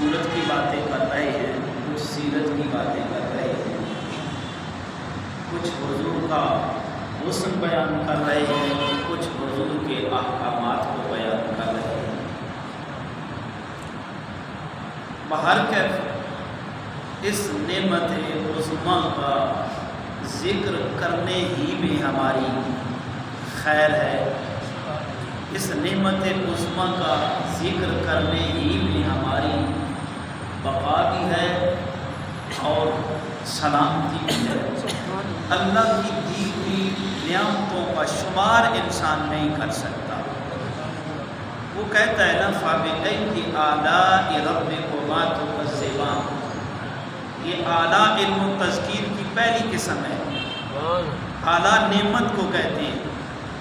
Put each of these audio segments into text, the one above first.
سورت کی باتیں کر رہے ہیں، کچھ سیرت کی باتیں کر رہے ہیں، کچھ حضور کا حسن بیان کر رہے ہیں، کچھ حضور کے احکامات کو بیان کر رہے ہیں۔ بہرکیف اس نعمت عظمیٰ کا ذکر کرنے ہی میں ہماری خیر ہے، اس نعمت عظمیٰ کا ذکر کرنے ہی میں ہماری بقا بھی ہے اور سلامتی بھی ہے۔ اللہ کی دی ہوئی نعمتوں کا شمار انسان نہیں کر سکتا۔ وہ کہتا ہے نا فَبِأَيِّ آلَاءِ رَبِّكُمَا تُكَذِّبَانِ، یہ اعلیٰ علم و تذکیر کی پہلی قسم ہے، اعلیٰ نعمت کو کہتے ہیں۔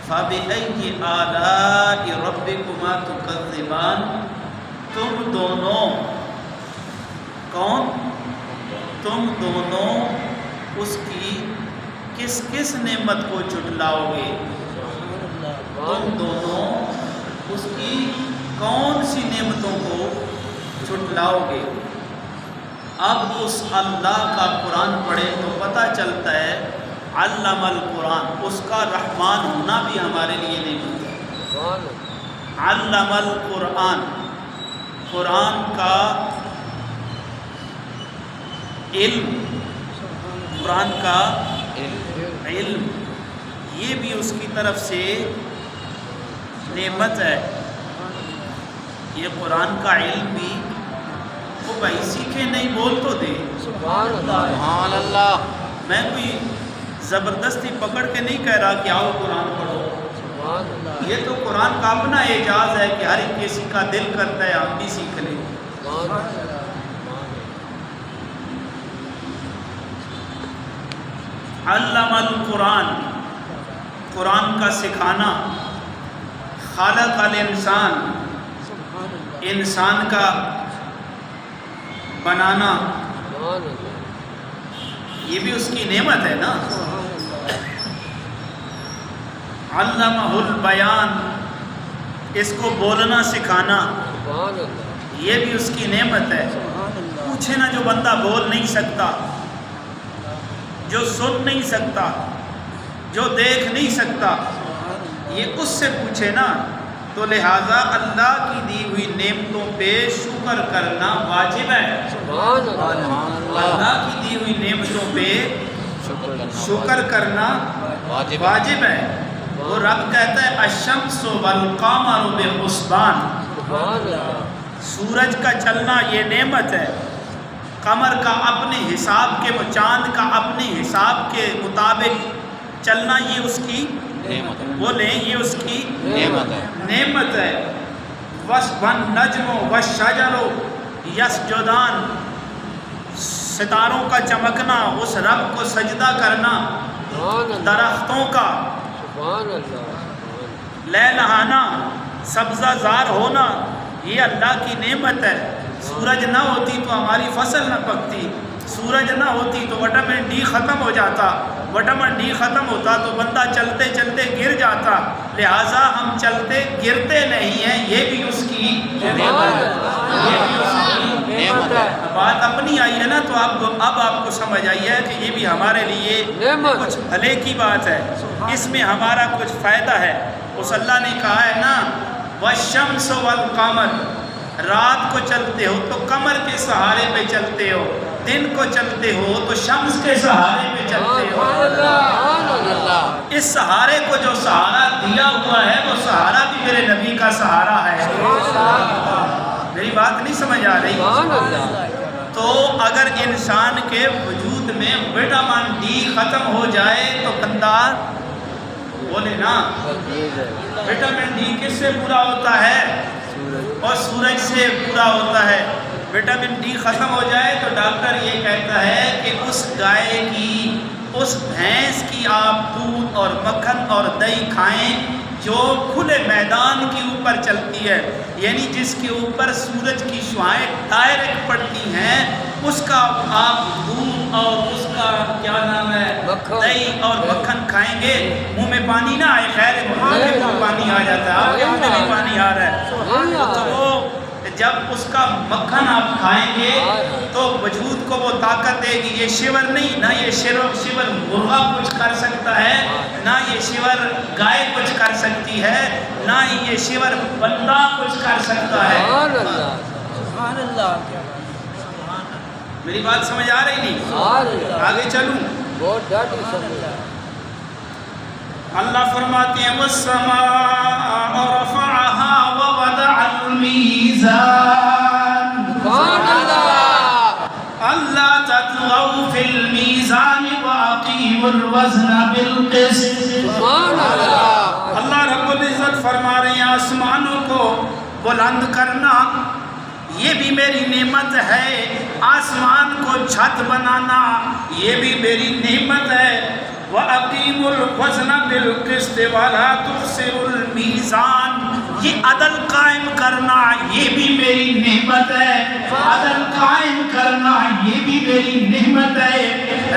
فَبِأَيِّ آلَاءِ رَبِّكُمَا تُكَذِّبَانِ، تم دونوں، کون؟ تم دونوں اس کی کس کس نعمت کو جھٹلاؤ گے؟ تم دونوں اس کی کون سی نعمتوں کو جھٹلاؤ گے؟ اب اس اللہ کا قرآن پڑھے تو پتہ چلتا ہے علم القرآن، اس کا رحمان ہونا بھی ہمارے لیے نعمت ہے۔ علم القرآن، قرآن کا علم، قرآن کا علم، یہ بھی اس کی طرف سے نعمت ہے۔ یہ قرآن کا علم بھی وہ بھائی سیکھے نہیں، بول تو دے سبحان اللہ۔ میں کوئی زبردستی پکڑ کے نہیں کہہ رہا کہ آؤ قرآن پڑھو، یہ تو قرآن کا اپنا اعجاز ہے کہ ہر ایک کسی کا دل کرتا ہے ہم بھی سیکھ لیں۔ علم القرآن، قرآن کا سکھانا، خالق الانسان، انسان کا بنانا، یہ بھی اس کی نعمت ہے نا۔ علمہ البیان، اس کو بولنا سکھانا، یہ بھی اس کی نعمت ہے۔ پوچھے نا جو بندہ بول نہیں سکتا، جو سن نہیں سکتا، جو دیکھ نہیں سکتا، یہ اس سے پوچھے نا، تو لہٰذا اللہ کی دی ہوئی نعمتوں پہ شکر کرنا واجب ہے۔ اللہ کی دی ہوئی نعمتوں پہ شکر کرنا واجب ہے۔ وہ رب کہتا ہے الشمس والقمر بحسبان، سورج کا چلنا یہ نعمت ہے، قمر کا اپنے حساب کے، چاند کا اپنے حساب کے مطابق چلنا یہ اس کی نعمت ہے۔ بولیں یہ اس کی نعمت ہے۔ وَالنَّجْمُ وَالشَّجَرُ یسجدان، ستاروں کا چمکنا، اس رب کو سجدہ کرنا، درختوں کا لہلہانا، سبزہ زار ہونا، یہ اللہ کی نعمت ہے۔ سورج نہ ہوتی تو ہماری فصل نہ پکتی، سورج نہ ہوتی تو وٹامن ڈی ختم ہو جاتا، وٹامن ڈی ختم ہوتا تو بندہ چلتے چلتے گر جاتا، لہٰذا ہم چلتے گرتے نہیں ہیں، یہ بھی اس کی نعمت ہے، یہ بھی اس کی نعمت ہے۔ بات اپنی آئی ہے نا تو اب آپ کو سمجھ آئی ہے کہ یہ بھی ہمارے لیے کچھ بھلے کی بات ہے، اس میں ہمارا کچھ فائدہ ہے۔ اس اللہ نے کہا ہے نا والشمس والقمر، رات کو چلتے ہو تو قمر کے سہارے پہ چلتے ہو، دن کو چلتے ہو تو شمس کے سہارے پہ چلتے ہو۔ اس سہارے کو جو سہارا دیا ہوا ہے وہ سہارا بھی میرے نبی کا سہارا ہے۔ میری بات نہیں سمجھ آ رہی؟ تو اگر انسان کے وجود میں وٹامن ڈی ختم ہو جائے تو بندہ بولے نا، وٹامن ڈی کس سے پورا ہوتا ہے؟ اور سورج سے پورا ہوتا ہے۔ وٹامن ڈی ختم ہو جائے تو ڈاکٹر یہ کہتا ہے کہ اس گائے کی، اس بھینس کی آپ دودھ اور مکھن اور دہی کھائیں جو کھلے میدان کے اوپر چلتی ہے، یعنی جس کے اوپر سورج کی شعاعیں ڈائریکٹ پڑتی ہیں، اس کا آپ دودھ اور اس کا کیا نام ہے دہی اور مکھن کھائیں گے، منہ میں پانی نہ آئے، خیر منہ میں پانی آ جاتا ہے، آپ کے منہ میں پانی آ رہا ہے، تو وہ جب اس کا مکھن آپ کھائیں گے تو وجود کو وہ طاقت دے گی. یہ شیور نہیں، نہ یہ شیور مرغا کچھ کر سکتا ہے، نہ یہ شیور گائے کچھ کر سکتی ہے، نہ یہ شیور بندہ کچھ کر سکتا ہے. سبحان اللہ. میری بات سمجھ آ رہی نہیں؟ آگے چلوں. بہت ڈاٹی سمجھ. اللہ فرماتے ہیں وَالسَّمَاءَ رَفَعَهَا وَوَضَعَ الْمِيزَانَ. سبحان اللہ. اللہ تطغوا فی المیزان وَأَقِیمُوا الْوَزْنَ بِالْقِسْطِ. سبحان اللہ. اللہ رب العزت فرما رہے ہیں آسمانوں کو بلند کرنا یہ بھی میری نعمت ہے، آسمان کو چھت بنانا یہ بھی میری نعمت ہے. وَأَقِيمُوا الْوَزْنَ بِالْقِسْطِ وَلَا تُخْسِرُوا الْمِيزَانَ. یہ عدل قائم کرنا یہ بھی میری نعمت ہے، عدل قائم کرنا یہ بھی میری نعمت ہے.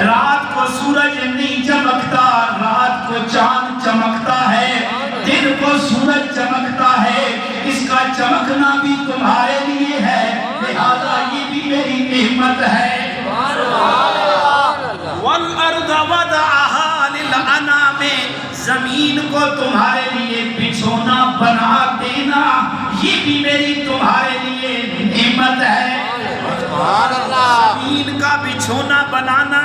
رات کو سورج نہیں چمکتا، رات کو چاند چمکتا ہے، دن کو سورج چمکتا ہے. اس کا چمکنا بھی تمہارے لیے ہے، لہذا یہ بھی میری نعمت ہے. وَالْأَرْضَ وَضَعَهَا لِلْأَنَامِ. زمین کو تمہارے لیے بچھونا بنا دینا یہ بھی میری تمہارے لیے نعمت ہے. زمین کا بچھونا بنانا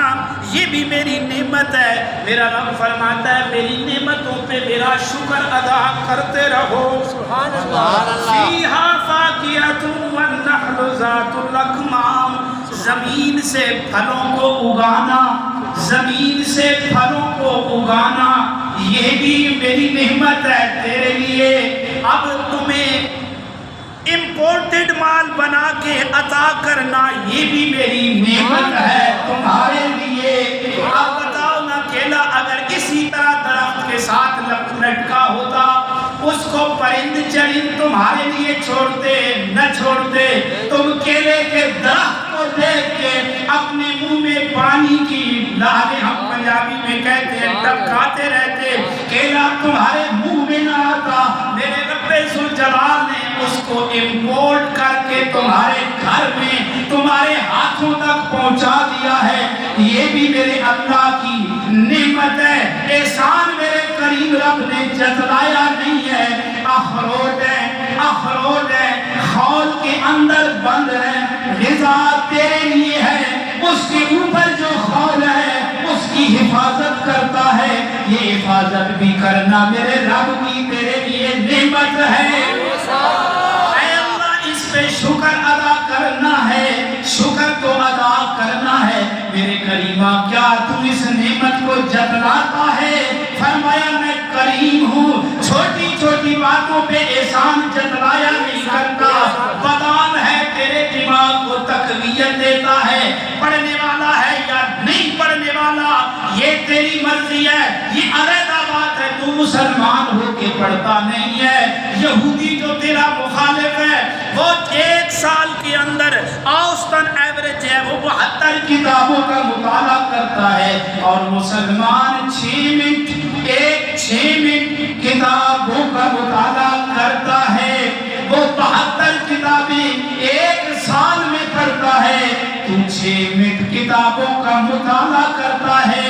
یہ بھی میری نعمت ہے. میرا رب فرماتا ہے میری نعمتوں پہ میرا شکر ادا کرتے رہو. فِيهَا فَاكِهَةٌ وَالنَّخْلُ ذَاتُ الْأَكْمَامِ. زمین سے پھلوں کو اگانا، زمین سے پھلوں کو اگانا یہ بھی میری نعمت ہے تیرے لیے. اب تمہیں امپورٹڈ مال بنا کے عطا کرنا یہ بھی میری نعمت ہے تمہارے لیے. اب بتاؤ نا کیلا اگر اسی طرح درخت کے ساتھ لٹکا ہوتا اس کو پرند چرند تمہارے لیے چھوڑتے نہ چھوڑتے، تم کیلے کے درخت کو دیکھ کے اپنے منہ میں پانی کی لہریں ہم پنجابی میں کہتے ہیں ٹپکاتے رہتے، کیلا تمہارے منہ میں نہ آتا. میرے رب ذوالجلال نے اس کو امپورٹ کر کے تمہارے گھر میں تمہارے ہاتھوں تک پہنچا دیا ہے. یہ بھی میرے اللہ کی نعمت ہے، احسان میرے کریم رب نے جتلایا نہیں ہے. اخروٹ ہے خول کے اندر بند ہے، غذا تیرے لیے ہے، اس کے اوپر جو خول ہے اس کی حفاظت کرتا ہے. یہ حفاظت بھی کرنا میرے رب کی تیرے لیے نعمت ہے. اے اللہ اس پہ شکر ادا کرنا ہے، شکر تو ادا کرنا ہے. میرے کریمہ کیا تم اس نعمت کو جتلاتا ہے؟ فرمایا میں کریم ہوں، چھوٹی چھوٹی باتوں پہ احسان جتلایا نہیں کرتا. بدان ہے تیرے دماغ کو تقویت دیتا ہے، پڑھنے والا ہے یا نہیں پڑھنے والا یہ تیری مرضی ہے، یہ علیحدہ بات ہے. تو مسلمان ہو کے پڑھتا نہیں ہے. یہودی جو تیرا مخالف ہے وہ 1 سال کے اندر اوسطاً ایوریج ہے وہ 72 کتابوں کا مطالعہ کرتا ہے، اور مسلمان 6 منٹ کتابوں کا مطالعہ کرتا ہے. وہ 72 کتابیں 1 سال میں پڑھتا ہے، تو 6 منٹ کتابوں کا مطالعہ کرتا ہے.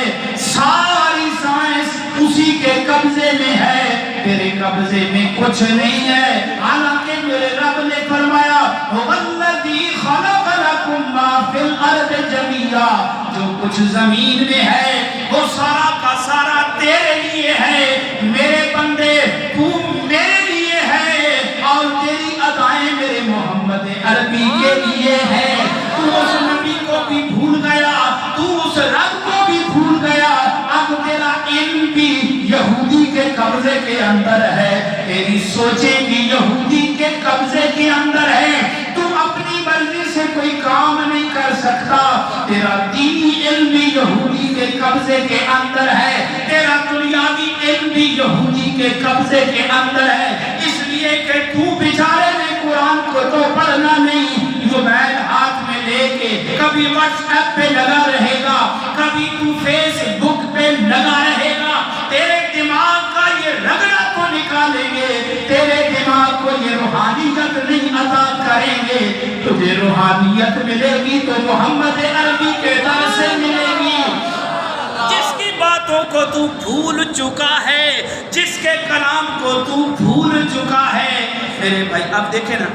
ساری سائنس اسی کے قبضے میں ہے، تیرے قبضے میں کچھ نہیں ہے. حالانکہ میرے رب نے فرمایا وَالَّذِي خَلَقَ لَكُم مَّا فِي الْأَرْضِ جَمِيعًا. جو کچھ زمین میں ہے وہ سارا کا سارا تیرے لیے ہے. میرے بندے تو میرے لیے ہے، اور تیری ادائیں میرے محمد عربی کے لیے ہے. تو اس نبی کو بھی بھول گیا، تو اس رب کو بھی بھول گیا. اب تیرا علم بھی یہودی کے قبضے کے اندر ہے، تیری سوچیں بھی یہودی کے قبضے کے اندر ہے. تم اپنی مرضی سے کوئی کام نہیں کر سکتا. تیرا دینی علم بھی یہودی کے قبضے کے اندر ہے، تیرا دنیاوی علم بھی یہودی کے قبضے کے اندر ہے. اس لیے کہ تو بیچارے نے قرآن کو تو پڑھنا نہیں، موبائل ہاتھ میں لے کے کبھی واٹس ایپ پہ لگا رہے گا، کبھی تو فیس بک پہ لگا رہے گا. تیرے دماغ کا یہ رگڑا کو نکالیں گے، تیرے دماغ کو یہ روحانیت نہیں عطا کریں گے. تجھے روحانیت ملے گی تو محمد عربی کے در سے ملے گی. جس کی باتوں کو تو بھول چکا ہے, جس کے کلام کو تو بھول چکا ہے. میرے بھائی اب دیکھیں نا,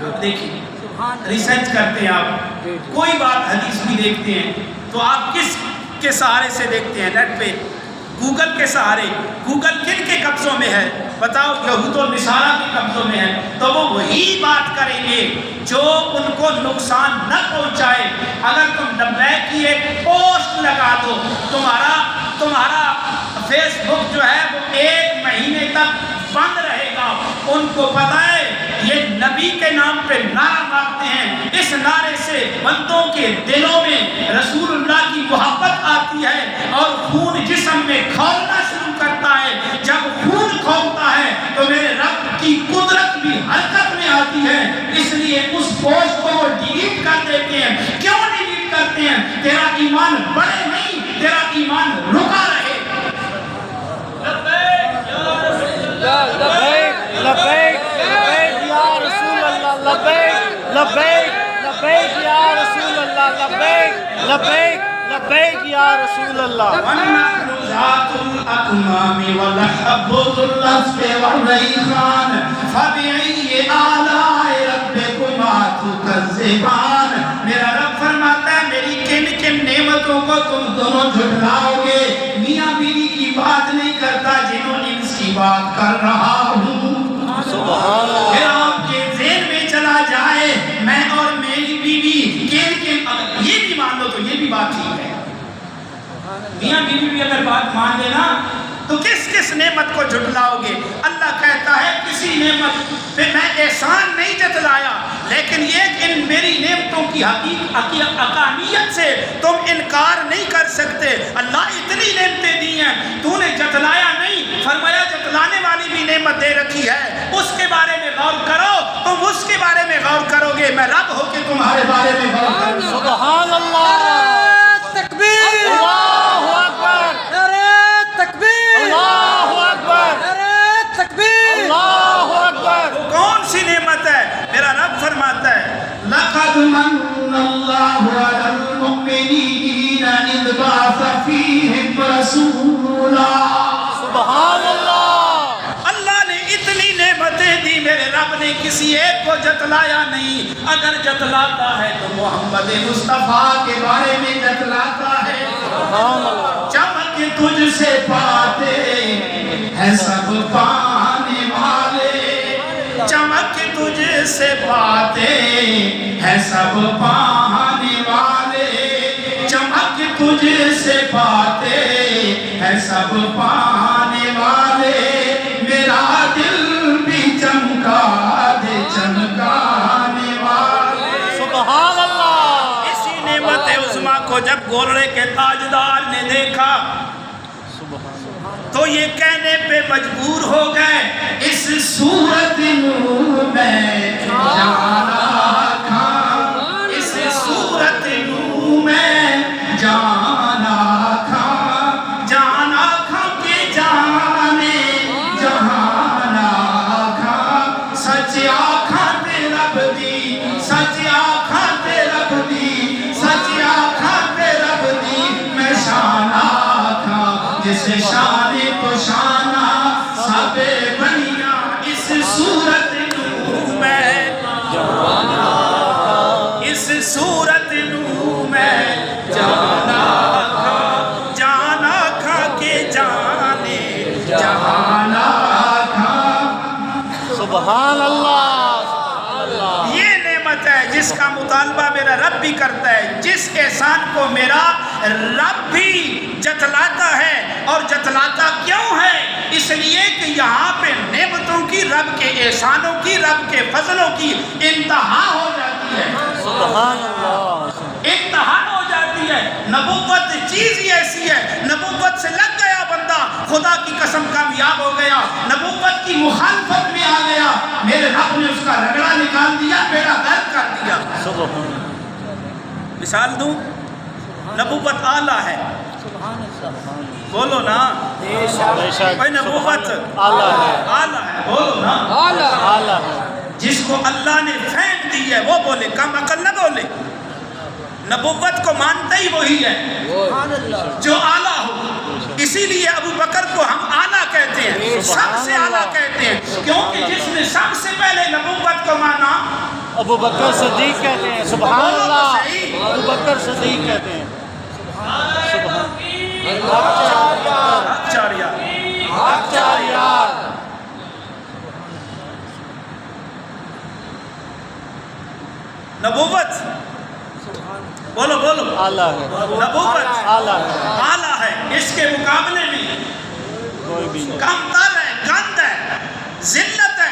اب دیکھیں ریسرچ کرتے ہیں آپ, کوئی بات حدیث بھی دیکھتے ہیں تو آپ کس کے سہارے سے دیکھتے ہیں؟ نیٹ پہ گوگل کے سہارے. گوگل کن کے قبضوں میں ہے بتاؤ؟ یہود و نصارہ کے قبضوں میں ہے. تو وہ وہی بات کریں گے جو ان کو نقصان نہ پہنچائے. اگر تم لبیک کی ایک پوسٹ لگا دو, تمہارا فیس بک جو ہے وہ 1 مہینے تک بند رہے گا. ان کو پتہ ہے یہ نبی کے نام پہ نعرہ مارتے ہیں, اس نعرے سے بندوں کے دلوں میں رسول اللہ کی محبت آتی ہے اور خون جسم میں کھولنا شروع کرتا ہے. جب خون کھولتا ہے تو میرے رب کی قدرت بھی حرکت میں آتی ہے. اس لیے اس پوسٹ کو وہ ڈیلیٹ کر دیتے ہیں. کیوں ڈیلیٹ کرتے ہیں؟ تیرا ایمان بڑھے نہیں, تیرا ایمان رکا رہے. لبیک لبیک لبیک یا رسول اللہ, لبیک لبیک لبیک یا رسول اللہ, لبیک لبیک لبیک یا رسول اللہ. وَالنَّخْلُ ذَاتُ الْأَكْمَامِ وَالْحَبُّ ذُو الْعَصْفِ وَالرَّيْحَانُ فَبِأَيِّ آلَاءِ رَبِّكُمَا تُكَذِّبَانِ. میرا رب فرماتا ہے میری کن کن نعمتوں کو تم دونوں جھٹلاؤ گے. میاں بیوی کی بات نہیں کرتا, جنوں انس کی بات کر رہا ہوں. سبحان اللہ. پھر آپ کے ذہن میں چلا جائے میں اور میری بیوی کن کن, اگر یہ بھی مان لو تو یہ بھی بات ٹھیک ہے. میاں بیوی بھی اگر بات مان لینا تو کس کس نعمت کو جھٹلاؤ گے؟ اللہ کہتا ہے کسی نعمت پہ میں احسان نہیں جتلایا, لیکن یہ کہ ان میری نعمتوں کی حقانیت سے تم انکار نہیں کر سکتے. اللہ اتنی نعمتیں دی ہیں, تو نے جتلایا نہیں. فرمایا جتلانے والی بھی نعمت دے رکھی ہے, اس کے بارے میں غور کرو. تم اس کے بارے میں غور کرو گے, میں رب ہو کے تمہارے بارے میں غور کروں. سبحان اللہ. تکبیر, اللہ اکبر, تکبیر, اللہ اکبر, تکبیر. اللہ اکبر. وہ کون سی نعمت ہے؟ میرا رب فرماتا ہے لَقَدْ مَنَّ اللَّهُ عَلَى الْمُؤْمِنِينَ إِذْ بَعَثَ فِيهِمْ رَسُولًا. سبحان اللہ. اللہ نے اتنی نعمتیں دی, میرے رب نے کسی ایک کو جتلایا نہیں. اگر جتلاتا ہے تو محمد مصطفیٰ کے بارے میں جتلاتا ہے. سبحان اللہ. چمک تجھ سے پاتے ہیں سب پانے والے, چمک تجھ سے پاتے ہیں سب پانے والے, چمک تجھ سے پاتے ہیں سب پانے والے. میرا دل بھی چمکا دے چمکانے والے. سبحان اللہ. اسی نعمت عظمیٰ کو جب گولڑے کے تاجدار نے دیکھا تو یہ کہنے پہ مجبور ہو گئے اس صورت نور میں جانا کھا, اس صورت نور میں جانا کھا, جانا کھا کے جانے جہانا کھا. سچ آنکھاں تے رب دی, سچ آنکھاں تے رب دی, سچ آنکھاں تے رب دی. میں شانہ کھا جسے شان کو شانہ سب بنیا اس صورت نور میں جانا, اس صورت نور میں جانا کھا, جانا کھا کے جانے جہانا کھا. سبحان اللہ. یہ نعمت ہے جس کا مطالبہ میرا رب بھی کرتا ہے, جس احسان کو میرا رب بھی جتلاتا ہے. اور جتلاتا کیوں ہے؟ اس لیے کہ یہاں پہ نعمتوں کی, رب کے احسانوں کی, رب کے فضلوں کی انتہا ہو جاتی ہے. سبحان اللہ. انتہا ہو جاتی ہے. نبوت چیز ہی ایسی ہے, نبوت سے لگ گیا بندہ خدا کی قسم کامیاب ہو گیا. نبوت کی مخالفت میں آ گیا, میرے رب نے اس کا رگڑا نکال دیا, بیڑا غرق کر دیا. سبحان. مثال دوں, نبوت اعلیٰ ہے, بولو نا بے شک بھائی نبوت اعلیٰ ہے اعلیٰ ہے، بولو نا اعلیٰ ہے جس کو اللہ نے فہم دی ہے وہ بولے، کم عقل نہ بولے۔ نبوت کو مانتا ہی وہی ہے جو اعلیٰ ہو، اسی لیے ابو بکر کو ہم اعلیٰ کہتے ہیں، سب سے اعلیٰ کہتے ہیں، کیونکہ جس نے سب سے پہلے نبوت کو مانا ابو بکر صدیق کہتے ہیں، سبحان اللہ، ابو بکر صدیق کہتے ہیں، آچاریہ۔ آچاریہ نبوت بولو بولو، اعلیٰ ہے نبوت اعلیٰ ہے اعلیٰ ہے، اس کے مقابلے میں کوئی بھی نہیں کم تر ہے، گند ہے، ذلت ہے۔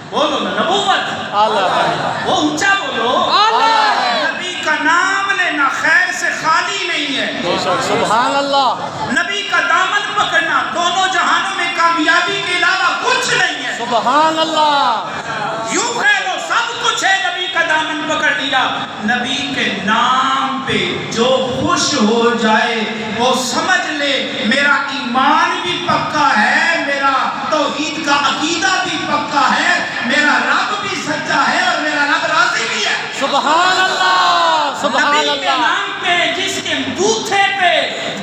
بولو نا نبوت اعلیٰ ہے وہ اونچا بولو، نبی کا نام لینا خیر سے خالی نہیں ہے، بے شک سبحان اللہ نبی کا دامن پکڑنا دونوں جہانوں میں کامیابی کے علاوہ کچھ نہیں ہے۔ سبحان اللہ یوں کہہ لو سب کچھ ہے، نبی کا دامن پکڑ لیا۔ نبی کے نام پہ جو خوش ہو جائے وہ سمجھ لے میرا ایمان بھی پکا ہے، میرا توحید کا عقیدہ بھی پکا ہے، میرا رب بھی سچا ہے اور میرا رب راضی بھی ہے۔ سبحان اللہ سبحان نبی کے اللہ نام پہ جس کے بوتھے پہ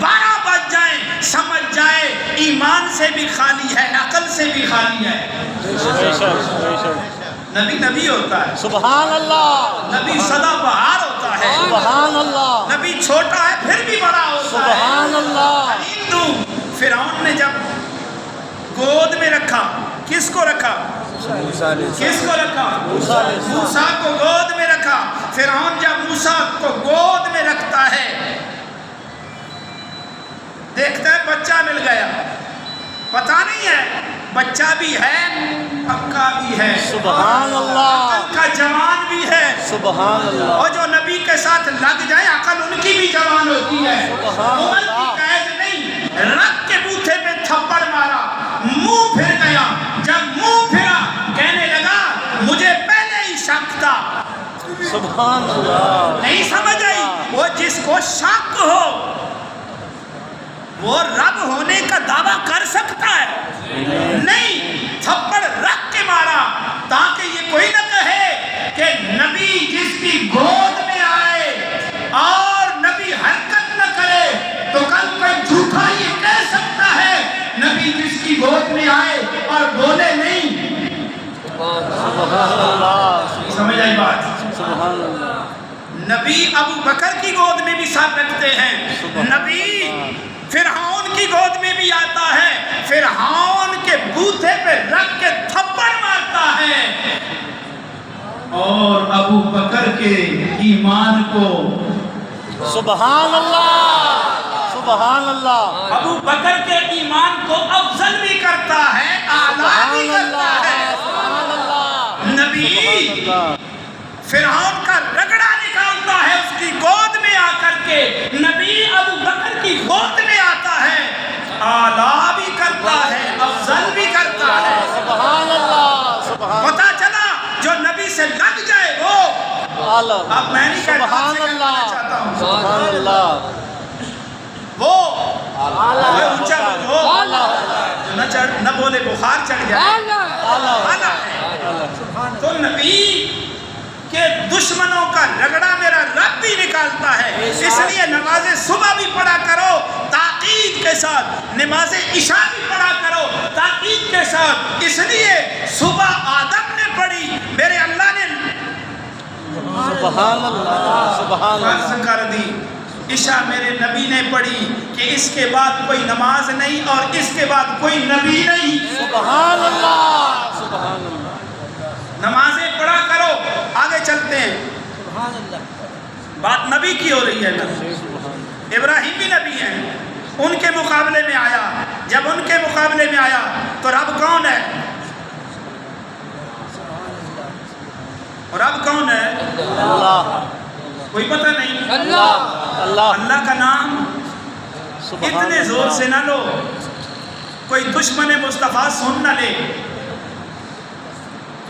12 بج جائیں سمجھ جائے ایمان سے بھی خالی ہے، عقل سے بھی خالی ہے۔ بے شک بے شک نبی نبی ہوتا ہے، سبحان اللہ نبی سدا بہار ہوتا ہے، سبحان اللہ نبی چھوٹا ہے پھر بھی بڑا ہوتا ہے۔ سبحان اللہ ہندو فرعون نے جب گود میں رکھا، کس کو رکھا؟ کس کو رکھا؟ موسیٰ کو گود میں رکھا۔ فرعون جب موسیٰ کو گود میں رکھتا ہے دیکھتا ہے بچہ مل گیا، پتہ نہیں ہے بچہ بھی ہے پکا بھی ہے، سبحان اللہ عقل کا جوان بھی ہے، سبحان اللہ اور جو نبی کے ساتھ لگ جائے عقل ان کی بھی جوان ہوتی ہے۔ سبحان عمر اللہ۔ کی قید نہیں، رکھ کے بوتھے پہ تھپڑ مارا، منہ پھر گیا، جب منہ پھرا کہنے لگا مجھے پہلے ہی شک تھا۔ سبحان اللہ نہیں سمجھ آئی؟ وہ جس کو شک ہو وہ رب ہونے کا دعویٰ کر سکتا ہے؟ نہیں، تھپڑ رکھ کے مارا تاکہ یہ کوئی نہ کہے کہ نبی جس کی گود میں آئے اور نبی حرکت نہ کرے تو کل کوئی جھوٹا یہ کہہ سکتا ہے نبی جس کی گود میں آئے اور بولے نہیں۔ سبحان اللہ سمجھ آئی بات؟ سبحان اللہ نبی ابو بکر کی گود میں بھی ساتھ رکھتے ہیں، نبی فرعون کی گود میں بھی آتا ہے، فرعون کے بوتھے پہ رکھ کے تھپڑ مارتا ہے، اور ابو بکر کے ایمان کو سبحان اللہ سبحان اللہ ابو بکر کے ایمان کو افضل بھی کرتا ہے، اعلیٰ بھی کرتا ہے۔ سبحان اللہ نبی فرعون کا رگڑا نکالتا ہے اس کی گود میں آ کر کے، نبی ابو بکر کی گود میں آتا ہے، اعلیٰ بھی کرتا ہے، افضل بھی کرتا ہے۔ سبحان اللہ سبحان پتہ چلا جو نبی سے لگ جائے وہ، اللہ اب میں نہیں کہتا سبحان آپ سے کہنا اللہ چاہتا ہوں، سبحان اللہ وہ اونچا بولو، نہ بولے بخار چڑھ جائے، اعلیٰ ہے۔ تو نبی کہ دشمنوں کا رگڑا میرا رب بھی نکالتا ہے، اس لیے نماز صبح بھی پڑھا کرو تاکید کے ساتھ، نماز عشاء بھی پڑھا کرو تاکید کے ساتھ، اس لیے صبح آدم نے پڑھی، میرے اللہ نے سبحان اللہ سبحان اللہ فرض کر دی، عشاء میرے نبی نے پڑھی کہ اس کے بعد کوئی نماز نہیں اور اس کے بعد کوئی نبی نہیں۔ سبحان اللہ سبحان اللہ نمازیں پڑھا کرو۔ آگے چلتے ہیں، بات نبی کی ہو رہی ہے نا، ابراہیم بھی نبی ہیں، ان کے مقابلے میں آیا، جب ان کے مقابلے میں آیا تو رب کون ہے؟ رب کون ہے؟ اللہ کوئی پتہ نہیں؟ اللہ اللہ اللہ کا نام سبحان اتنے زور سے نہ لو کوئی دشمن مصطفیٰ سن نہ لے،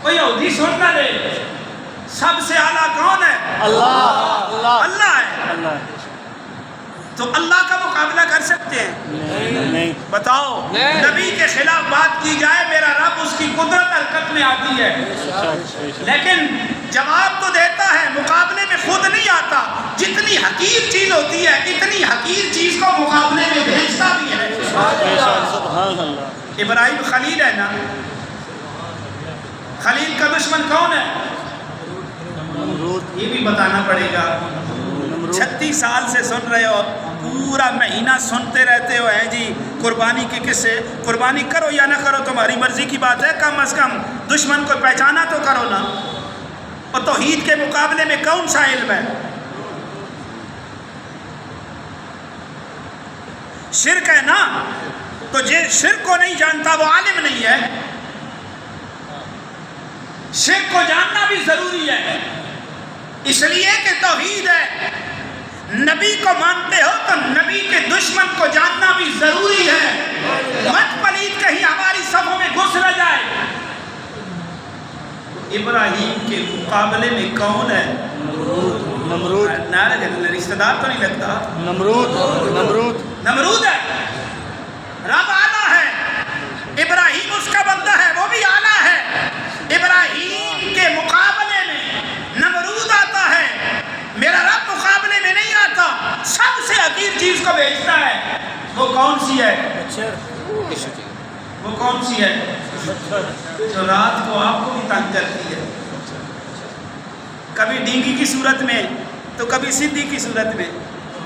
کوئی یہودی سن نہ لے، سب سے اعلیٰ کون ہے؟ اللہ اللہ ہے۔ اللہ تو اللہ کا مقابلہ کر سکتے ہیں؟ نہیں بتاؤ، نبی کے خلاف بات کی جائے میرا رب اس کی قدرت حرکت میں آتی ہے، لیکن جواب تو دیتا ہے، مقابلے میں خود نہیں آتا۔ جتنی حقیر چیز ہوتی ہے اتنی حقیر چیز کو مقابلے میں بھیجتا بھی ہے۔ سبحان اللہ ابراہیم خلیل ہے نا، خلیل کا دشمن کون ہے؟ نمرود یہ بھی بتانا پڑے گا۔ 36 سال سے سن رہے ہو، پورا مہینہ سنتے رہتے ہو، ہے جی قربانی کے قصے، قربانی کرو یا نہ کرو تمہاری مرضی کی بات ہے، کم از کم دشمن کو پہچانا تو کرو نا۔ اور توحید کے مقابلے میں کون سا علم ہے؟ شرک ہے نا، تو جے شرک کو نہیں جانتا وہ عالم نہیں ہے۔ شرک کو جاننا بھی ضروری ہے، اس لیے کہ توحید ہے۔ نبی کو مانتے ہو تو نبی کے دشمن کو جاننا بھی ضروری ہے، مت پلید کہیں ہماری صفوں میں گھس نہ جائے۔ ابراہیم کے مقابلے میں کون ہے؟ نمرود رشتہ دار تو نہیں لگتا، نمرود ہے۔ رب اعلیٰ ہے، ابراہیم اس کا بندہ ہے، وہ بھی اعلیٰ ہے۔ ابراہیم کے مقابلے میں نمرود آتا ہے، میرا رب مقابلے میں نہیں آتا، سب سے حقیر چیز کو بھیجتا ہے۔ وہ کون سی ہے؟ وہ کون سی ہے؟ جو رات کو آپ کو بھی تنگ کرتی ہے، کبھی ڈینگی کی صورت میں تو کبھی سیدھی کی صورت میں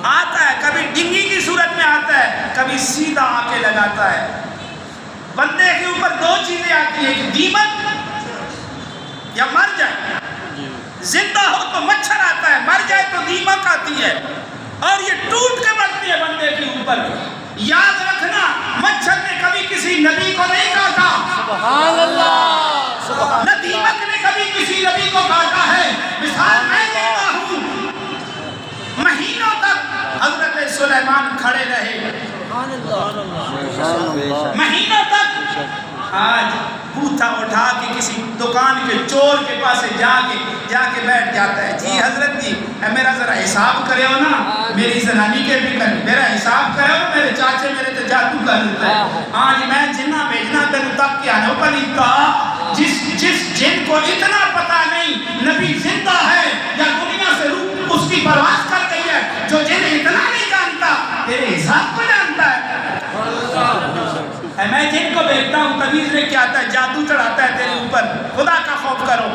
آتا ہے، کبھی ڈینگی کی صورت میں آتا ہے، کبھی سیدھا آ کے لگاتا ہے۔ بندے کے اوپر دو چیزیں آتی ہیں، کہ دیمک یا مر جائے۔ زندہ ہو تو مچھر آتا ہے، مر جائے تو دیمک آتی ہے، اور یہ ٹوٹ کے مرتی ہے بندے کے اوپر۔ یاد رکھنا، مچھر نے کبھی کسی نبی کو نہیں کاٹا، سبحان اللہ نہ دیمک نے کبھی کسی نبی کو کاٹا ہے۔ مثال میں دیتا ہوں، مہینوں تک حضرت سلیمان کھڑے رہے، مہینوں تک۔ آج بوتھا اٹھا کے کسی دکان کے چور کے پاس جا کے بیٹھ جاتا ہے، جی حضرت جی میرا ذرا حساب کرے ہو نا، میری زنانی کے بھی کر، میرا حساب کرے ہو، میرے چاچے میرے تو جادو کر دیتا ہے۔ آج میں جنہ بھیجنا کروں تک کیا نو پلیتا، جس جن کو اتنا پتا نہیں نبی زندہ ہے یا دنیا سے روح اس کی پرواز کر گئی ہے، جو جن اتنا نہیں جانتا تیرے حساب کو جانتا ہے۔ میں جن کو بھیجتا ہوں تمیز لے کے آتا ہے، جادو چڑھاتا ہے تیرے اوپر، خدا کا خوف کرو۔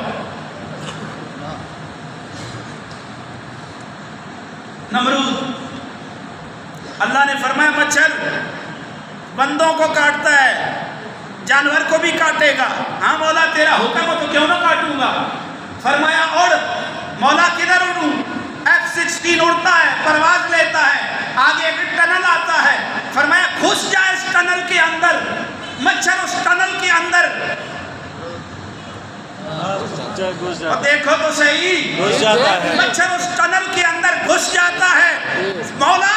نمرود، اللہ نے فرمایا مچھر بندوں کو کاٹتا ہے، جانور کو بھی کاٹے گا۔ ہاں مولا تیرا حکم ہو تو کیوں نہ کاٹوں گا۔ فرمایا اڑ، مولا کدھر اڑوں؟ F-16 اڑتا ہے، پرواز لیتا ہے، آگے ایک ٹنل آتا ہے، فرمایا گھس جائے اس ٹنل کے اندر۔ مچھر اس ٹنل کے اندر، اور دیکھو تو صحیح، مچھر اس ٹنل کے اندر گھس جاتا ہے۔ مولا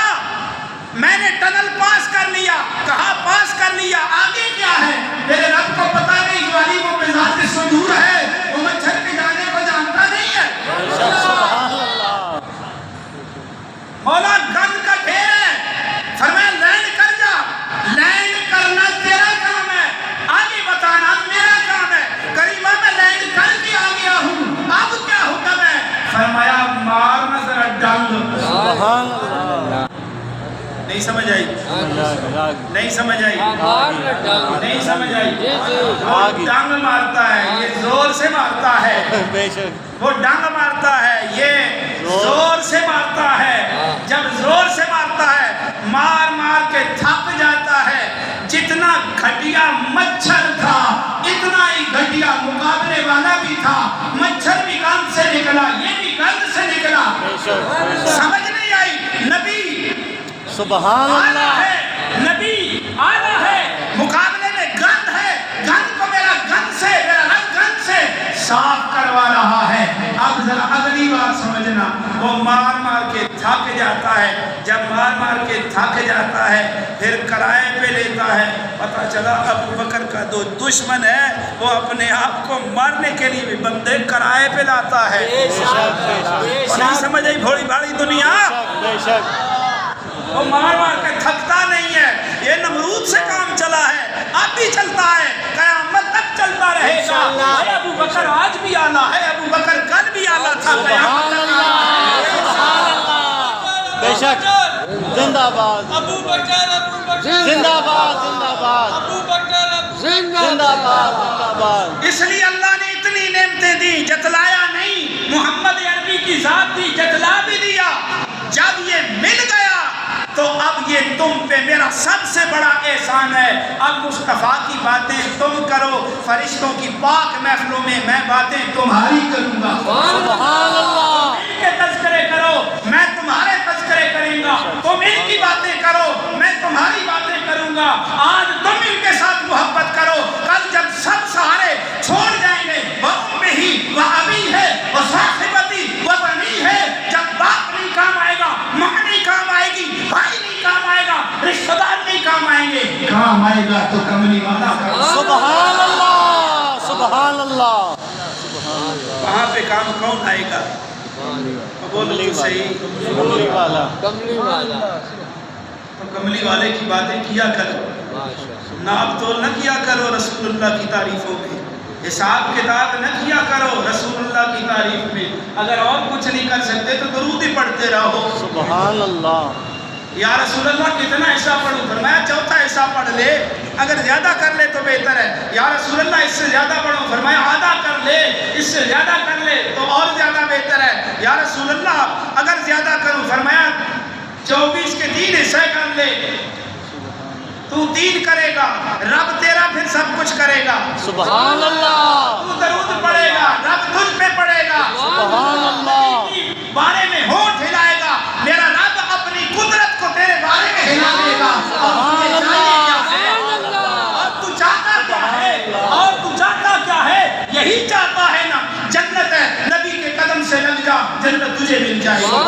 میں نے ٹنل پاس کر لیا، کہا پاس کر لیا، آگے کیا ہے؟ میرے رب کو پتا نہیں، جو علی وہ بذات صدور ہے، وہ مچھر کے جانے کو جانتا نہیں ہے۔ مولا گند کا ڈھیر ہے، فرمایا لینڈ کر جا۔ لینڈ کرنا تیرا کام ہے، آگے بتانا میرا کام ہے۔ کریمہ میں لینڈ کر کے آ گیا ہوں، اب کیا حکم ہے؟ فرمایا مارنا ذرا ڈنگ۔ سبحان اللہ نہیں سمجھ آئی، نہیں سمجھ آئی، نہیں سمجھ آئی۔ وہ ڈنگ مارتا ہے، یہ زور سے مارتا ہے، بے شک وہ ڈنگ مارتا ہے، یہ زور سے مارتا ہے۔ جب زور سے مارتا ہے، مار مار کے تھک جاتا ہے۔ جتنا گھٹیا مچھر تھا اتنا ہی گھٹیا مقابلے والا بھی تھا۔ مچھر بھی گند سے نکلا، یہ بھی گند سے نکلا۔ سمجھ نہیں آئی؟ نبی سبحان آلہ اللہ ہے، نبی آلہ ہے، مقابلے میں گند ہے، گند کو میرا گند سے، میرا رب گند سے صاف کروا رہا ہے۔ اب ذرا اگلی بات سمجھنا، وہ مار مار کے تھک جاتا ہے، جب مار مار کے تھک جاتا ہے پھر کرائے پہ لیتا ہے، پتہ چلا ابو بکر کا جو دشمن ہے وہ اپنے آپ کو مارنے کے لیے بھی بندے کرائے پہ لاتا ہے۔ نہیں سمجھ آئی بھولی بھاڑی دنیا؟ بے شک وہ مار مار کے تھکتا نہیں ہے، یہ نمرود سے کام چلا ہے، اب بھی چلتا ہے، قیامت تک چلتا رہے گا۔ اے ابو بکر آج بھی اعلیٰ ہے، ابو بکر کل بھی اعلیٰ تھا، قیامت تک سبحان اللہ، بے شک زندہ باد، ابو بکر زندہ باد، زندہ باد، ابو بکر زندہ باد، زندہ باد۔ اس لیے اللہ نے اتنی نعمتیں دی، جتلایا نہیں۔ محمد عربی کی ذات دی، جتلا بھی دیا۔ جب یہ مل گیا تو اب یہ تم پہ میرا سب سے بڑا احسان ہے۔ اب مصطفیٰ کی باتیں تم کرو، فرشتوں کی پاک محفلوں میں میں باتیں تمہاری کروں گا۔ سبحان اللہ، ان کے تذکرے کرو، میں تمہارے تذکرے کروں گا۔ تم ان کی باتیں کرو، میں تمہاری باتیں کروں گا۔ آج تم ان کے ساتھ محبت کرو، کل جب سب سہارے چھوڑ جائیں گے، وہ امّی و ابی ہے، وہ صاحبتی و بنی ہے، جب باپ نہیں کام آئے گا، ماں نہیں کام آئے گی، بھائی نہیں کام آئے گا، رشتہ دار نہیں کام آئیں گے، کام آئے گا تو کملی والا کا۔ سبحان اللہ، سبحان اللہ، وہاں پہ کام کون آئے گا؟ بولو تو صحیح، کملی والا، تو کملی والے کی باتیں کیا کرو، ناپ تول نہ کیا کرو رسول اللہ کی تعریفوں میں، حساب کتاب نہ کیا کرو رسول اللہ کی تعریف میں۔ اگر اور کچھ نہیں کر سکتے تو درود ہی پڑھتے رہو۔ سبحان اللہ، یا رسول اللہ کتنا حصہ پڑھوں؟ فرمایا چوتھا حصہ پڑھ لے، اگر زیادہ کر لے تو بہتر ہے۔ یا رسول اللہ اس سے زیادہ پڑھوں؟ فرمایا آدھا کر لے، اس سے زیادہ کر لے تو اور زیادہ بہتر ہے۔ یا رسول اللہ اگر زیادہ کروں؟ فرمایا 24 کے 3 حصے کر لے، تو 3 کرے گا، رب تیرا پھر سب کچھ کرے گا۔ سبحان اللہ، تو درود پڑھے گا، رب تجھ پہ پڑھے گا۔ سبحان اللہ، بارے میں ہونٹ ہلائے گا، میرا رب اپنی قدرت کو تیرے بارے میں ہلا دے گا۔ سبحان اللہ، اور تو چاہتا کیا ہے؟ اور تو چاہتا کیا ہے؟ یہی چاہتا ہے نا، جنت ہے، نبی کے قدم سے لگ جا، جنت تجھے مل جائے گی۔